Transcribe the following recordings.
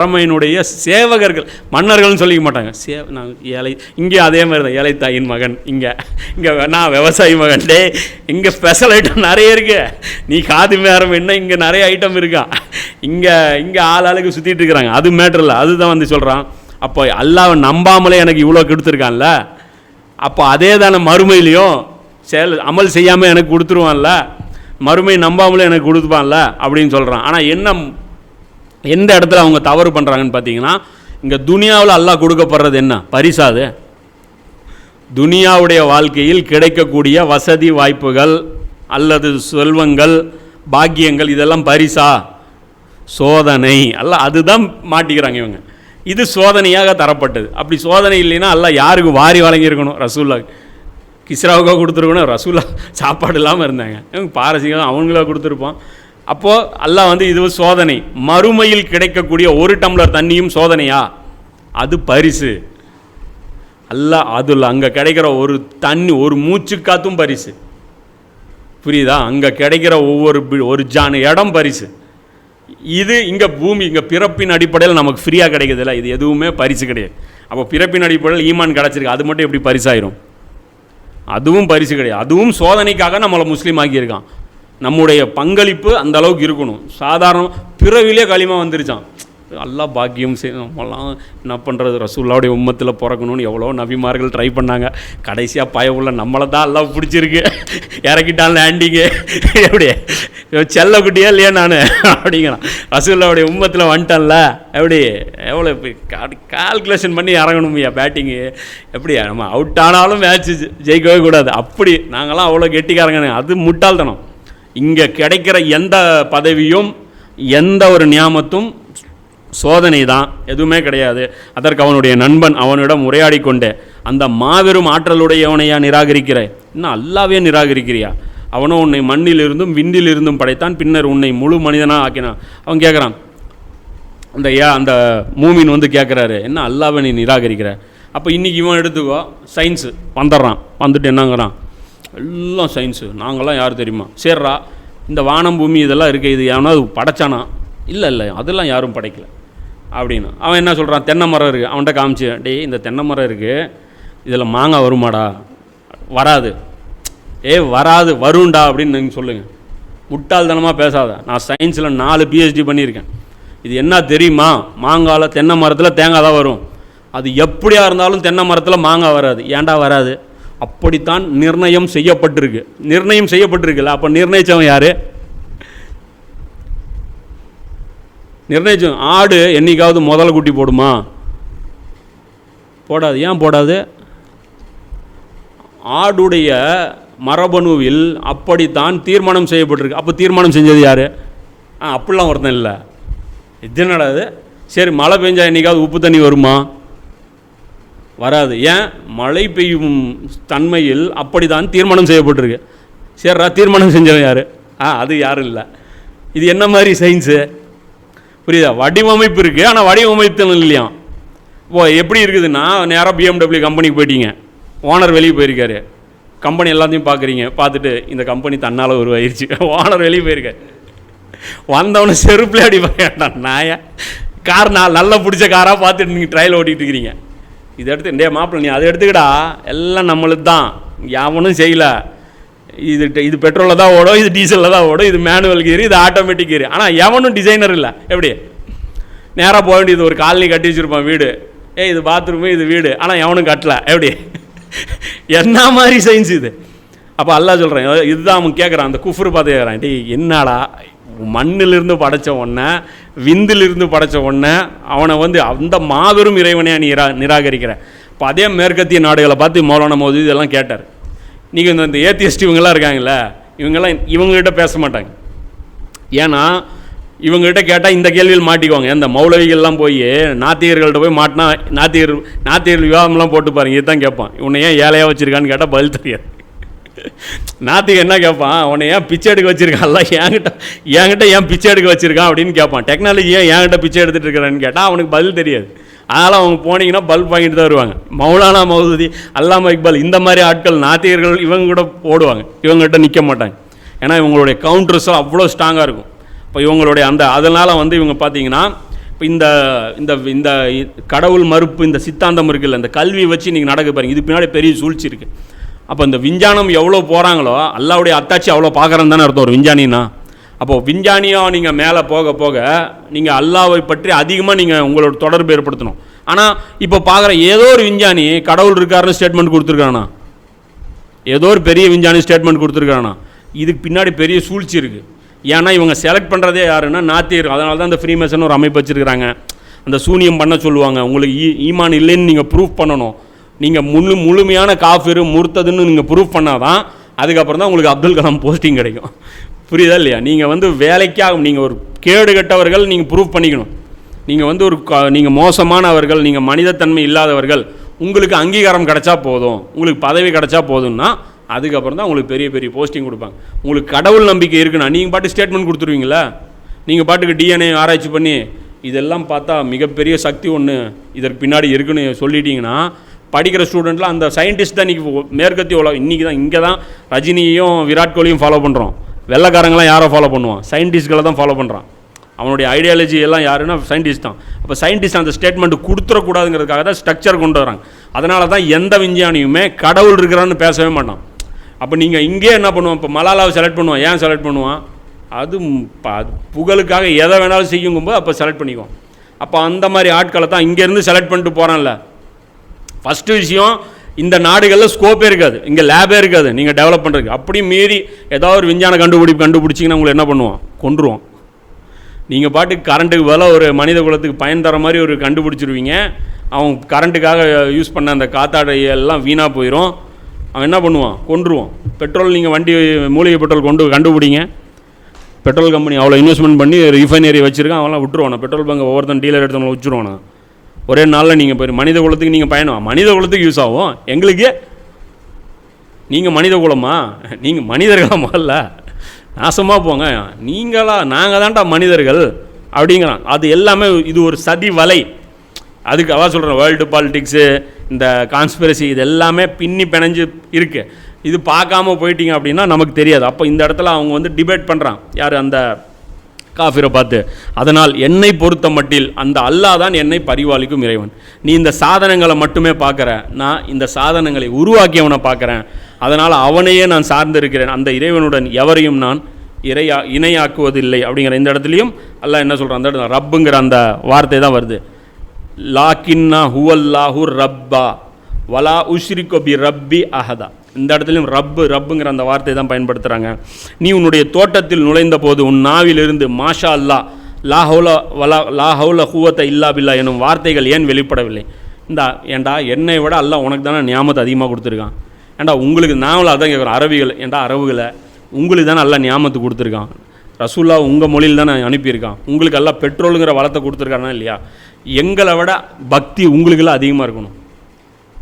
பரமையினுடைய சேவகர்கள், மன்னர்கள்னு சொல்லிக்க மாட்டாங்க. நான் ஏழை, இங்கே அதே மாதிரி தான், ஏழை தாயின் மகன். இங்கே நான் விவசாயி மகன். டே, இங்கே ஸ்பெஷல் ஐட்டம் நிறைய இருக்கு. நீ காது மேரம் என்ன, இங்கே நிறைய ஐட்டம் இருக்கா. இங்கே ஆளுக்கு சுற்றிட்டு இருக்கிறாங்க. அது மேட்ரு இல்லை, அதுதான் வந்து சொல்கிறான். அப்போ அல்லாஹ்வை நம்பாமலே எனக்கு இவ்வளோ கெடுத்துருக்கான்ல, அப்போ அதே தானே மறுமையிலையும் அமல் செய்யாமல் எனக்கு கொடுத்துருவான்ல, மறுமை நம்பாமலே எனக்கு கொடுத்துப்பான்ல அப்படின்னு சொல்கிறான். ஆனால் எந்த இடத்துல அவங்க தவறு பண்ணுறாங்கன்னு பார்த்தீங்கன்னா, இங்கே துனியாவில் அல்லாஹ் கொடுக்கப்படுறது என்ன பரிசாது? துனியாவுடைய வாழ்க்கையில் கிடைக்கக்கூடிய வசதி வாய்ப்புகள் அல்லது செல்வங்கள், பாக்கியங்கள், இதெல்லாம் பரிசா? சோதனை அல்ல, அதுதான் மாட்டிக்கிறாங்க இவங்க. இது சோதனையாக தரப்பட்டது. அப்படி சோதனை இல்லைன்னா அல்லாஹ் யாருக்கு வாரி வழங்கியிருக்கணும்? ரசூல்லா கிஸ்ராவுக்காக கொடுத்துருக்கணும். ரசூல்லா சாப்பாடு இல்லாமல் இருந்தாங்க, இவங்க பாரசீகம் அவங்களா கொடுத்துருப்போம். அப்போது அல்லாஹ் வந்து இது சோதனை. மறுமையில் கிடைக்கக்கூடிய ஒரு டம்ளர் தண்ணியும் சோதனையா? அது பரிசு. அல்லாஹ் அதில் அங்கே கிடைக்கிற ஒரு தண்ணி, ஒரு மூச்சு காத்தும் பரிசு. புரியுதா? அங்கே கிடைக்கிற ஒரு ஜான் இடம் பரிசு. இது இங்கே பூமி, இங்கே பிறப்பின் அடிப்படையில் நமக்கு ஃப்ரீயாக கிடைக்கிறதில்ல, இது எதுவுமே பரிசு கிடையாது. அப்போ பிறப்பின் அடிப்படையில் ஈமான் கிடச்சிருக்கு, அது மட்டும் எப்படி பரிசாயிரும்? அதுவும் பரிசு கிடையாது. அதுவும் சோதனைக்காக நம்மளை முஸ்லீம் ஆக்கியிருக்கான். நம்முடைய பங்களிப்பு அந்த அளவுக்கு இருக்கணும். சாதாரண பிறவிலே களிமா வந்துருச்சான். அல்லாஹ் பாக்கியம் நம்மளாம் என்ன பண்ணுறது, ரசூலுல்லாவுடைய உம்மத்தில் பிறக்கணும்னு எவ்வளோ நபிமார்கள் ட்ரை பண்ணாங்க. கடைசியாக பயவுள்ள நம்மளை தான் அல்லாஹ் பிடிச்சிருக்கு, இறக்கிட்டான் லேண்டிங்கு. எப்படி செல்லக்குட்டியா இல்லையா நான் அப்படிங்கிறான். ரசூலுல்லாவுடைய உம்மத்தில் வந்துட்டேன்ல, எப்படி எவ்வளோ கால்குலேஷன் பண்ணி இறங்கணும்யா பேட்டிங்கு. எப்படி நம்ம அவுட் ஆனாலும் மேட்ச்சு ஜெயிக்கவே கூடாது. அப்படி நாங்களாம் அவ்வளோ கெட்டிக்காரங்க. அது முட்டாள்தனம். இங்கே கிடைக்கிற எந்த பதவியும் எந்த ஒரு நியாமத்தும் சோதனை தான், எதுவுமே கிடையாது. அதற்கு அவனுடைய நண்பன் அவனிடம் உரையாடி கொண்டே, அந்த மாபெரும் ஆற்றலுடையவனையா நிராகரிக்கிற? இன்னும் அல்லாவே நிராகரிக்கிறியா? அவனோ உன்னை மண்ணிலிருந்தும் விண்டிலிருந்தும் படைத்தான், பின்னர் உன்னை முழு மனிதனாக ஆக்கினான். அவன் கேட்குறான், அந்த மூமின் வந்து கேட்குறாரு, என்ன அல்லாவை நீ நிராகரிக்கிற? அப்போ இன்றைக்கி இவன் எடுத்துக்கோ, சயின்ஸு வந்துடுறான். வந்துட்டு என்னங்கிறான், எல்லாம் சயின்ஸு, நாங்களாம் யார் தெரியுமா? சேர்றா, இந்த வானம் பூமி இதெல்லாம் இருக்குது, இது எவனாவது படைச்சானா? இல்லை, அதெல்லாம் யாரும் படைக்கல அப்படின்னு. அவன் என்ன சொல்கிறான், தென்னை மரம் இருக்குது. அவன்கிட்ட காமிச்சு, டே இந்த தென்னை மரம் இருக்குது, இதில் மாங்காய் வருமாடா? வராது. வராது, வருண்டா அப்படின்னு நீங்கள் சொல்லுங்கள். முட்டாள்தனமாக பேசாத. நான் சயின்ஸில் 4 PhD பண்ணியிருக்கேன். இது என்ன தெரியுமா? மாங்காயில் தென்னை மரத்தில் தேங்காய் தான் வரும். அது எப்படியா இருந்தாலும் தென்னை மரத்தில் மாங்காய் வராது. ஏன்டா வராது? அப்படித்தான் நிர்ணயம் செய்யப்பட்டிருக்கு. நிர்ணயம் செய்யப்பட்டிருக்குல்ல, அப்போ நிர்ணயித்தவன் யார்? நிர்ணயிச்சோம். ஆடு என்னைக்காவது முதல்ல குட்டி போடுமா? போடாது. ஏன் போடாது? ஆடுடைய மரபணுவில் அப்படித்தான் தீர்மானம் செய்யப்பட்டிருக்கு. அப்போ தீர்மானம் செஞ்சது யார்? அப்படிலாம் ஒருத்தன் இல்லை. இது என்னடா அது? சரி, மழை பெஞ்சா என்னைக்காவது உப்பு தண்ணி வருமா? வராது. ஏன்? மழை பெய்யும் தன்மையில் அப்படித்தான் தீர்மானம் செய்யப்பட்டிருக்கு. சரிடா, தீர்மானம் செஞ்சவன் யார்? அது யாரும் இல்லை. இது என்ன மாதிரி சயின்ஸு? புரியுதா? வடிவமைப்பு இருக்குது, ஆனால் வடிவமைப்பு இல்லையா? எப்படி இருக்குதுன்னா, நேராக BMW கம்பெனிக்கு போயிட்டீங்க, ஓனர் வெளியே போயிருக்காரு, கம்பெனி எல்லாத்தையும் பார்க்குறீங்க. பார்த்துட்டு இந்த கம்பெனி தன்னால் உருவாயிருச்சு, ஓனர் வெளியே போயிருக்காரு. வந்தவனை செருப்பில் அடிப்பாங்க. நாயா கார் நல்லா பிடிச்ச காராக பார்த்துட்டு நீங்கள் ட்ரையல் ஓட்டிகிட்டு இருக்கிறீங்க. இதை எடுத்து, டே மாப்பிள்ளை நீ அதை எடுத்துக்கிடா, எல்லாம் நம்மளுக்கு தான், யாவனும் செய்யலை. இது பெட்ரோலில் தான் ஓடும், இது டீசலில் தான் ஓடும், இது மேனுவல் கீரு, இது ஆட்டோமேட்டிக் கீரு. ஆனால் எவனும் டிசைனர் இல்லை. எப்படி நேராக போக வேண்டியது, ஒரு காலனி கட்டி வச்சுருப்பான் வீடு, இது பாத்ரூமு, இது வீடு, ஆனால் எவனும் கட்டலை. எப்படி என்ன மாதிரி சயின்ஸ் இது? அப்போ அல்லாஹ் சொல்கிறேன், இதுதான் அவன் கேட்குறான். அந்த குஃப்ரு பார்த்து கேட்குறான், டே என்னடா மண்ணிலிருந்து படைத்த ஒன்றை, விந்திலிருந்து படைத்த ஒன்றை, அவனை வந்து அந்த மாபெரும் இறைவனையாக நிராகரிக்கிற? இப்போ அதே மேற்கத்திய நாடுகளை பார்த்து மௌலானா மௌதூதி இதெல்லாம் கேட்டார். நீங்கள் இந்த ஏத்தியஸ்ட் இவங்கெல்லாம் இருக்காங்களே, இவங்கெல்லாம் இவங்ககிட்ட பேச மாட்டாங்க. ஏன்னா இவங்ககிட்ட கேட்டால் இந்த கேள்வியில் மாட்டிக்குவாங்க. இந்த மௌலவிகள்லாம் போய் நாத்திகர்கள்ட்ட போய் மாட்டினா, நாத்திகர் விவாதம்லாம் போட்டு பாருங்க, இதுதான் கேட்பான். உன்னை ஏன் ஏழையாக வச்சுருக்கான்னு கேட்டால் பதில் தெரியாது. நாத்திகர் என்ன கேட்பான், உன்னை ஏன் பிச்சை எடுக்க வச்சுருக்கான்ல, என்கிட்ட ஏன் பிச்சை எடுக்க வச்சுருக்கான் அப்படின்னு கேட்பான். டெக்னாலஜியை என்கிட்ட பிச்சை எடுத்துகிட்டு இருக்கிறான்னு கேட்டால் அவனுக்கு பதில் தெரியாது. அதனால் அவங்க போனீங்கன்னா பல்ப் வாங்கிட்டு தான் வருவாங்க. மௌலானா மௌதூதி, அல்லாமா இக்பால், இந்த மாதிரி ஆட்கள் நாத்திகர்கள் இவங்க கூட ஓடுவாங்க, இவங்ககிட்ட நிற்க மாட்டாங்க. ஏன்னா இவங்களுடைய கவுண்டர்ஸும் அவ்வளோ ஸ்ட்ராங்காக இருக்கும். இப்போ இவங்களுடைய அதனால் வந்து இவங்க பார்த்தீங்கன்னா இப்போ இந்த இந்த இந்த கடவுள் மறுப்பு, இந்த சித்தாந்தம் இருக்குல்ல, இந்த கல்வி வச்சு நீங்கள் நடக்க பாருங்க, இது பின்னாடி பெரிய சூழ்ச்சி இருக்குது. அப்போ இந்த விஞ்ஞானம் எவ்வளோ போகிறாங்களோ அல்லாவுடைய அத்தாட்சி அவ்வளோ பார்க்குறேன்னு தானே அர்த்தம் ஒரு விஞ்ஞானின்னா. அப்போது விஞ்ஞானியாக நீங்கள் மேலே போக போக நீங்கள் அல்லாவை பற்றி அதிகமாக நீங்கள் உங்களோட தொடர்பு ஏற்படுத்தணும். ஆனால் இப்போ பார்க்குற ஏதோ ஒரு விஞ்ஞானி கடவுள் இருக்காருன்னு ஸ்டேட்மெண்ட் கொடுத்துருக்கானா, ஏதோ ஒரு பெரிய விஞ்ஞானி ஸ்டேட்மெண்ட் கொடுத்துருக்கானா, இதுக்கு பின்னாடி பெரிய சூழ்ச்சி இருக்குது. ஏன்னா இவங்க செலக்ட் பண்ணுறதே யாருன்னா நாத்தியர். அதனால தான் அந்த ஃப்ரீமேசன் ஒரு அமைப்பு வச்சுருக்கிறாங்க. அந்த சூனியம் பண்ண சொல்லுவாங்க. உங்களுக்கு ஈமான் இல்லைன்னு நீங்கள் ப்ரூஃப் பண்ணணும். நீங்கள் முழுமையான காஃபிரு முர்த்ததுன்னு நீங்கள் ப்ரூஃப் பண்ணால் தான் அதுக்கப்புறம் தான் உங்களுக்கு அப்துல் கலாம் போஸ்டிங் கிடைக்கும். புரியுதா இல்லையா? நீங்கள் வேலைக்காக நீங்கள் ஒரு கேடு கட்டவர்கள் நீங்கள் ப்ரூஃப் பண்ணிக்கணும். நீங்கள் ஒரு நீங்கள் மோசமானவர்கள், நீங்கள் மனிதத்தன்மை இல்லாதவர்கள், உங்களுக்கு அங்கீகாரம் கிடச்சா போதும், உங்களுக்கு பதவி கிடச்சா போதும்னா அதுக்கப்புறம் தான் உங்களுக்கு பெரிய பெரிய போஸ்டிங் கொடுப்பாங்க. உங்களுக்கு கடவுள் நம்பிக்கை இருக்குன்னா நீங்கள் பாட்டு ஸ்டேட்மெண்ட் கொடுத்துருவீங்களா? நீங்கள் பாட்டுக்கு டிஎன்ஏ ஆராய்ச்சி பண்ணி இதெல்லாம் பார்த்தா மிகப்பெரிய சக்தி ஒன்று இதற்கு பின்னாடி இருக்குன்னு சொல்லிட்டீங்கன்னா படிக்கிற ஸ்டூடெண்ட்லாம் அந்த சயின்டிஸ்ட் தான் இன்றைக்கி மேற்கத்திய உலகம். இன்றைக்கி தான் இங்கே தான் ரஜினியும் விராட் கோலியும் ஃபாலோ பண்ணுறோம். வெள்ளைக்காரங்களாம் யாரை ஃபாலோ பண்ணுவான்? சயின்டிஸ்ட்களை தான் ஃபாலோ பண்ணுறான். அவனுடைய ஐடியாலஜி எல்லாம் யாருன்னா சயின்டிஸ்ட் தான். அப்போ சயின்டிஸ்ட் அந்த ஸ்டேட்மெண்ட் கொடுத்துடக்கூடாதுங்கிறதுக்காக தான் ஸ்ட்ரக்சர் கொண்டு வராங்க. அதனால தான் எந்த விஞ்ஞானியுமே கடவுள் இருக்கிறான்னு பேசவே மாட்டான். அப்போ நீங்கள் இங்கே என்ன பண்ணுவோம்? இப்போ மலாலாவை செலக்ட் பண்ணுவான். ஏன் செலக்ட் பண்ணுவான்? அது புகழுக்காக எதை வேணாலும் செய்யுங்கும்போது அப்போ செலக்ட் பண்ணிக்குவோம். அப்போ அந்த மாதிரி ஆட்களை தான் இங்கேருந்து செலக்ட் பண்ணிட்டு போகிறான்ல. ஃபஸ்ட்டு விஷயம், இந்த நாடுகளில் ஸ்கோப்பே இருக்காது, இங்கே லேபே இருக்காது நீங்கள் டெவலப் பண்ணுறதுக்கு. அப்படி மீறி ஏதாவது ஒரு விஞ்ஞான கண்டுபிடிச்சிங்கன்னா உங்களை என்ன பண்ணுவோம்? கொன்றுவோம். நீங்கள் பாட்டுக்கு கரண்ட்டுக்கு வில ஒரு மனித குலத்துக்கு பயன் தர மாதிரி ஒரு கண்டுபிடிச்சிருவீங்க. அவன் கரண்ட்டுக்காக யூஸ் பண்ண அந்த காத்தாடையெல்லாம் வீணாக போயிடும். அவன் என்ன பண்ணுவான்? கொன்றுவான். பெட்ரோல் நீங்கள் வண்டி மூலிகை பெட்ரோல் கண்டுபிடிங்க. பெட்ரோல் கம்பெனி அவ்வளோ இன்வெஸ்ட்மெண்ட் பண்ணி ரீஃபைனரி வச்சுருக்கான், அவெல்லாம் விட்டுருவானா? பெட்ரோல் பங்க் ஒவ்வொருத்தன் டீலர் எடுத்தவங்களை வச்சுருவானா? ஒரே நாளில் நீங்கள் போய் மனித குலத்துக்கு நீங்கள் பயணம், மனித குலத்துக்கு யூஸ் ஆகும். எங்களுக்கு நீங்கள் மனித குலமா? நீங்கள் மனிதர்களா? முதல்ல நாசமாக போங்க. நீங்களா? நாங்கள் தான்டா மனிதர்கள் அப்படிங்கிறான். அது எல்லாமே இது ஒரு சதி வலை. அதுக்கு அவா சொல்கிறேன், வேர்ல்டு பாலிட்டிக்ஸு, இந்த கான்ஸ்பிரசி, இது எல்லாமே பின்னி பிணைஞ்சு இருக்குது. இது பார்க்காம போயிட்டீங்க அப்படின்னா நமக்கு தெரியாது. அப்போ இந்த இடத்துல அவங்க டிபேட் பண்ணுறான், யார்? அந்த காஃபிரை பார்த்து. அதனால் என்னை பொறுத்த மட்டில் அந்த அல்லாஹ் தான் என்னை பரிபாலிக்கும் இறைவன். நீ இந்த சாதனங்களை மட்டுமே பார்க்குற, நான் இந்த சாதனங்களை உருவாக்கியவனை பார்க்குறேன். அதனால் அவனையே நான் சார்ந்திருக்கிறேன். அந்த இறைவனுடன் எவரையும் நான் இணையாக்குவதில்லை அப்படிங்கிற இந்த இடத்துலையும் அல்லாஹ் என்ன சொல்கிறான்? அந்த இடத்துல ரப்புங்கிற அந்த வார்த்தை தான் வருது. லாக்கின்னா ஹுவல்லாஹு ரப்பா வலா உஷ்ரிகு பி ரப்பி அஹதா. இந்த இடத்துலையும் ரப்புங்கிற அந்த வார்த்தை தான் பயன்படுத்துகிறாங்க. நீ உன்னுடைய தோட்டத்தில் நுழைந்த போது உன் நாவிலிருந்து மாஷா அல்லா லாஹவுல ஹுவத்த இல்லா பில்லா எனும் வார்த்தைகள் ஏன் வெளிப்படவில்லை? ஏண்டா என்னை விட அல்லாஹ் உனக்கு தானே நியாமத்தை அதிகமாக கொடுத்துருக்கான். ஏண்டா உங்களுக்கு நாவல அதான் கேட்குறோம், அரபிகள். ஏண்டா அரபுகளை உங்களுக்கு தானே அல்லாஹ் நியாமத்து கொடுத்துருக்கான். ரசூல்லா உங்கள் மொழியில் தானே அனுப்பியிருக்கான். உங்களுக்கு எல்லாம் பெட்ரோலுங்கிற வளத்தை கொடுத்துருக்கானா இல்லையா? எங்களை விட பக்தி உங்களுக்கெல்லாம் அதிகமாக இருக்கணும்.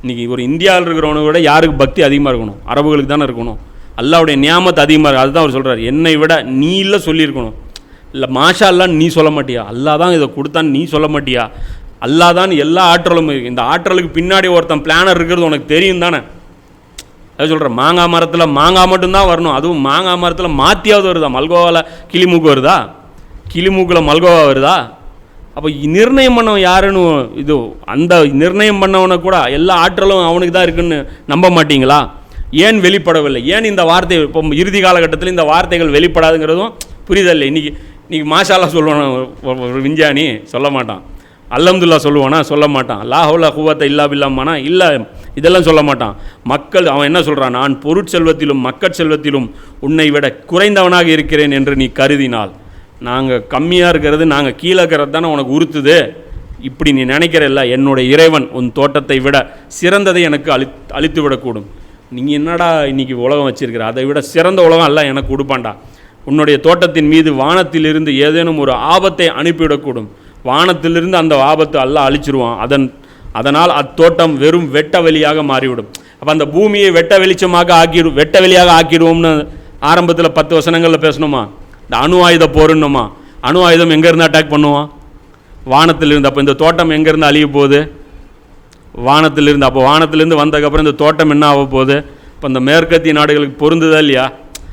இன்றைக்கி ஒரு இந்தியாவில் இருக்கிறவனை விட யாருக்கு பக்தி அதிகமாக இருக்கணும்? அரபுகளுக்கு தானே இருக்கணும். அல்லாவுடைய நியாமத்து அதிகமாக இருக்குது. அதுதான் அவர் சொல்கிறார், என்னை விட நீ இல்லை சொல்லியிருக்கணும். இல்லை மாஷா அல்லான்னு நீ சொல்ல மாட்டியா? அல்லா தான் இதை கொடுத்தான்னு நீ சொல்ல மாட்டியா? அல்லா தான் எல்லா ஆற்றலும் இருக்குது. இந்த ஆற்றலுக்கு பின்னாடி ஒருத்தன் பிளானர் இருக்கிறது உனக்கு தெரியும் தானே? அது சொல்கிறேன், மாங்காய் மரத்தில் மாங்காய் மட்டும்தான் வரணும். அதுவும் மாங்காய் மரத்தில் மாற்றியாவது வருதா? மல்கோவாவில் கிளிமூக்கு வருதா? கிளிமூக்கில் மல்கோவா வருதா? அப்போ நிர்ணயம் பண்ணவன் யாருன்னு இது அந்த நிர்ணயம் பண்ணவனை கூட எல்லா ஆற்றலும் அவனுக்கு தான் இருக்குன்னு நம்ப மாட்டிங்களா? ஏன் வெளிப்படவில்லை? ஏன் இந்த வார்த்தை இப்போ இறுதி காலகட்டத்தில் இந்த வார்த்தைகள் வெளிப்படாதுங்கிறதும் புரிதல்லை. இன்றைக்கி மாஷால்லா சொல்லுவானா ஒரு விஞ்ஞானி? சொல்ல மாட்டான். அல்ஹம்துலில்லாஹ் சொல்லுவானா? சொல்ல மாட்டான். லா ஹவுல குவத்த இல்லா பில்லாமானா? இல்லை, இதெல்லாம் சொல்ல மாட்டான். மக்கள் அவன் என்ன சொல்கிறான்? நான் பொருட்செல்வத்திலும் மக்கட்செல்வத்திலும் உன்னை விட குறைந்தவனாக இருக்கிறேன் என்று நீ கருதினால், நாங்கள் கம்மியாக இருக்கிறது, நாங்கள் கீழே இருக்கிறது தானே உனக்கு உறுத்துது. இப்படி நீ நினைக்கிறல்ல, என்னுடைய இறைவன் உன் தோட்டத்தை விட சிறந்ததை எனக்கு அழித்து விடக்கூடும். நீங்கள் என்னடா இன்றைக்கி உலகம் வச்சுருக்கிற, அதை விட சிறந்த உலகம் எல்லாம் எனக்கு கொடுப்பான்டா. உன்னுடைய தோட்டத்தின் மீது வானத்திலிருந்து ஏதேனும் ஒரு ஆபத்தை அனுப்பிவிடக்கூடும். வானத்திலிருந்து அந்த ஆபத்து அல்லாஹ் அழிச்சிருவான். அதனால் அத்தோட்டம் வெறும் வெட்ட வெளியாக மாறிவிடும். அப்போ அந்த பூமியை வெட்ட வெளியாக ஆக்கிடுவோம்னு ஆரம்பத்தில் 10 வசனங்களில் பேசணுமா? இந்த அணு ஆயுத போருன்னுமா? அணு ஆயுதம் எங்கேருந்து அட்டாக் பண்ணுவான்? வானத்திலிருந்து. அப்போ இந்த தோட்டம் எங்கேருந்து அழிய போகுது? வானத்திலிருந்து. அப்போ வானத்திலிருந்து வந்ததுக்கப்புறம் இந்த தோட்டம் என்ன ஆக போகுது? இப்போ இந்த மேற்கத்திய நாடுகளுக்கு பொருந்துதா இல்லையா?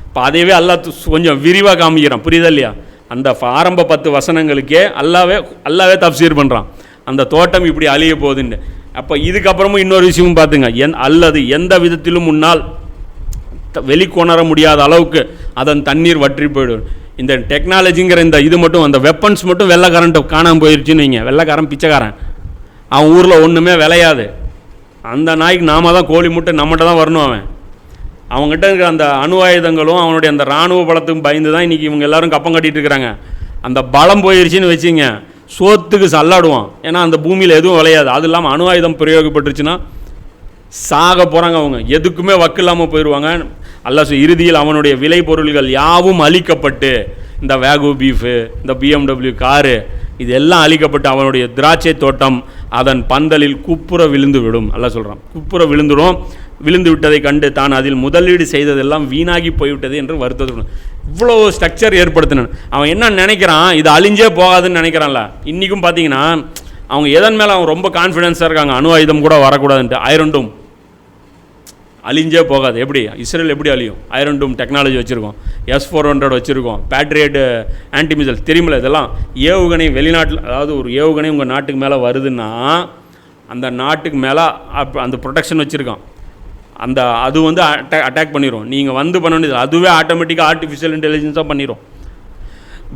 இப்போ அதையவே அல்லாஹ் கொஞ்சம் விரிவாக காமிக்கிறான், புரியுதா இல்லையா? அந்த ஆரம்ப 10 வசனங்களுக்கே அல்லாவே தப்சீர் பண்ணுறான், அந்த தோட்டம் இப்படி அழிய போகுதுன்னு. அப்போ இதுக்கப்புறமும் இன்னொரு விஷயமும் பார்த்துங்க, அல்லது எந்த விதத்திலும் முன்னால் வெளிக்கொணர முடியாத அளவுக்கு அதன் தண்ணீர் வற்றி போயிடும். இந்த டெக்னாலஜிங்கிற இந்த இது மட்டும், அந்த வெப்பன்ஸ் மட்டும் வெள்ளைக்காரன்ட்டு காணாமல் போயிடுச்சுன்னு வைங்க, வெள்ளைக்காரன் பிச்சைக்காரன், அவன் ஊரில் ஒன்றுமே விளையாது. அந்த நாய்க்கு நாம தான் கோழி முட்டை நம்மகிட்ட தான் வரணும். அவங்ககிட்ட இருக்கிற அந்த அணு ஆயுதங்களும் அவனுடைய அந்த இராணுவ பலத்துக்கும் பயந்து தான் இன்றைக்கி இவங்க எல்லோரும் கப்பம் கட்டிகிட்டு இருக்கிறாங்க. அந்த பலம் போயிடுச்சின்னு வச்சுங்க, சோத்துக்கு சல்லாடுவான். ஏன்னா அந்த பூமியில் எதுவும் விளையாது. அது இல்லாமல் அணு ஆயுதம் பிரயோகப்பட்டுருச்சுன்னா சாக போகிறாங்க. அவங்க எதுக்குமே வக்கு இல்லாமல் போயிடுவாங்க. அல்லாஹ் இறுதியில் அவனுடைய விளை பொருள்கள் யாவும் அழிக்கப்பட்டு, இந்த வேகு பீஃபு, இந்த BMW காரு, இது எல்லாம் அழிக்கப்பட்டு அவனுடைய திராட்சை தோட்டம் அதன் பந்தலில் குப்புற விழுந்து விடும். அல்லாஹ் சொல்கிறான், குப்புற விழுந்துடும். விழுந்து விட்டதை கண்டு தான் அதில் முதலீடு செய்ததெல்லாம் வீணாகி போய்விட்டது என்று வருத்தத்துடன் இவ்வளோ ஸ்ட்ரக்சர் ஏற்படுத்தினான். அவன் என்ன நினைக்கிறான், இது அழிஞ்சே போகாதுன்னு நினைக்கிறான்ல. இன்றைக்கும் பார்த்தீங்கன்னா அவங்க எதன் மேலே அவங்க ரொம்ப கான்ஃபிடென்ஸாக இருக்காங்க, அணு ஆயுதம் கூட வரக்கூடாதுன்ட்டு. ஐரன் டூம் அழிஞ்சே போகாது. எப்படி இஸ்ரேல் எப்படி அழியும்? ஐரன் டூம் டெக்னாலஜி வச்சுருக்கோம், S-400 வச்சுருக்கோம், பேட்ரியட் ஆன்டிமிசைல் தெரியுமில்ல. இதெல்லாம் ஏவுகணை வெளிநாட்டில், அதாவது ஒரு ஏவுகணை உங்கள் நாட்டுக்கு மேலே வருதுன்னா அந்த நாட்டுக்கு மேலே அந்த ப்ரொடெக்ஷன் வச்சுருக்கான். அது வந்து அட்டாக் பண்ணிடும். நீங்கள் வந்து பண்ண வேண்டியது அதுவே ஆட்டோமேட்டிக்காக ஆர்டிஃபிஷியல் இன்டெலிஜென்ஸாக பண்ணிடும்.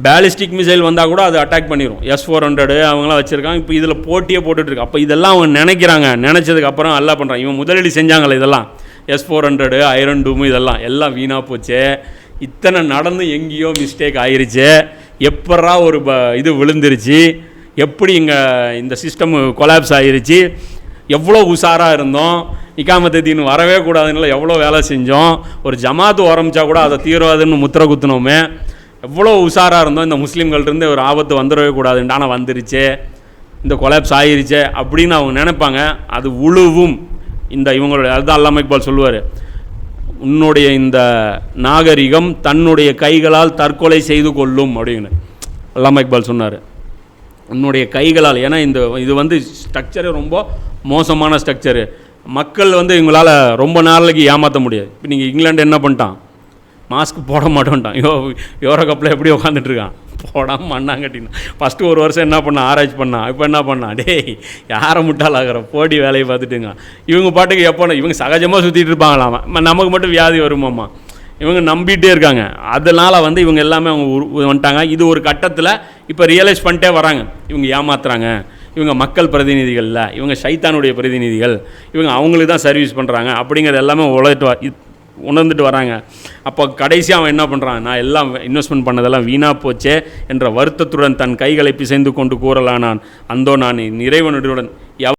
பேலிஸ்டிக் மிசைல் வந்தால் கூட அது அட்டாக் பண்ணிடும். S-400 அவங்களாம் வச்சுருக்காங்க. இப்போ இதில் போட்டியே போட்டுட்ருக்கு. அப்போ இதெல்லாம் அவங்க நினைக்கிறாங்க. நினச்சதுக்கப்புறம் எல்லாம் பண்ணுறாங்க. இவன் முதலீடு செஞ்சாங்களே இதெல்லாம் S-400 ஐரன் டூமு எல்லாம் வீணாக போச்சு. இத்தனை நடந்து எங்கேயோ மிஸ்டேக் ஆயிடுச்சு. எப்படா ஒரு இது விழுந்துருச்சு, எப்படி இங்கே இந்த சிஸ்டம் கொலாப்ஸ் ஆகிருச்சு, எவ்வளோ உஷாராக இருந்தோம், இக்காமத்தீன் வரவே கூடாதுன்னு எவ்வளோ வேலை செஞ்சோம், ஒரு ஜமாத்து ஆரம்பித்தா கூட அதை தீவிரவாதம்னு முத்திரை குத்துனோமே, எவ்வளோ உஷாராக இருந்தோம், இந்த முஸ்லீம்கள்லேருந்து ஒரு ஆபத்து வந்துடவே கூடாதுன்னு, ஆனால் வந்துருச்சு, இந்த கொலாப்ஸ் ஆகிருச்சு அப்படின்னு அவங்க நினைப்பாங்க. அது உழுவும். இந்த இவங்களுடைய அதுதான் அல்லாமா இக்பால் சொல்லுவார், உன்னுடைய இந்த நாகரிகம் தன்னுடைய கைகளால் தற்கொலை செய்து கொள்ளும் அப்படின்னு அல்லாமா இக்பால் சொன்னார். உன்னுடைய கைகளால். ஏன்னா இது வந்து ஸ்ட்ரக்சரு ரொம்ப மோசமான ஸ்ட்ரக்சரு. மக்கள் வந்து இவங்களால் ரொம்ப நாளைக்கு ஏமாற்ற முடியாது. இப்போ நீங்கள் இங்கிலாண்டு என்ன பண்ணிட்டான், மாஸ்க் போட மாட்டோன்ட்டான். யோரோ கப்பில் எப்படி உட்காந்துட்ருக்கான், போடாமல் மண்ணாங்கட்டினா. ஃபஸ்ட்டு ஒரு வருஷம் என்ன பண்ணான், ஆராய்ச்சி பண்ணான். இப்போ என்ன பண்ணான், டேய் யாரை முட்டாளாகிற போடி வேலையை பார்த்துட்டுங்க. இவங்க பாட்டுக்கு எப்போ இவங்க சகஜமாக சுற்றிட்டு இருப்பாங்களாம், நமக்கு மட்டும் வியாதி வருமாம்மா, இவங்க நம்பிகிட்டே இருக்காங்க. அதனால் வந்து இவங்க எல்லாமே அவங்க வந்துட்டாங்க. இது ஒரு கட்டத்தில் இப்போ ரியலைஸ் பண்ணிட்டே வராங்க, இவங்க ஏமாத்துறாங்க, இவங்க மக்கள் பிரதிநிதிகள் இல்லை, இவங்க சைத்தானுடைய பிரதிநிதிகள், இவங்க அவங்களுக்கு தான் சர்வீஸ் பண்ணுறாங்க அப்படிங்கிறது எல்லாமே உணர்ந்துட்டு வராங்க. அப்போ கடைசியாக அவன் என்ன பண்ணுறான், நான் எல்லாம் இன்வெஸ்ட்மெண்ட் பண்ணதெல்லாம் வீணாக போச்சே என்ற வருத்தத்துடன் தன் கைகளை பிசைந்து கொண்டு கூறலானான், அந்தோ நான் இறைவனுடன்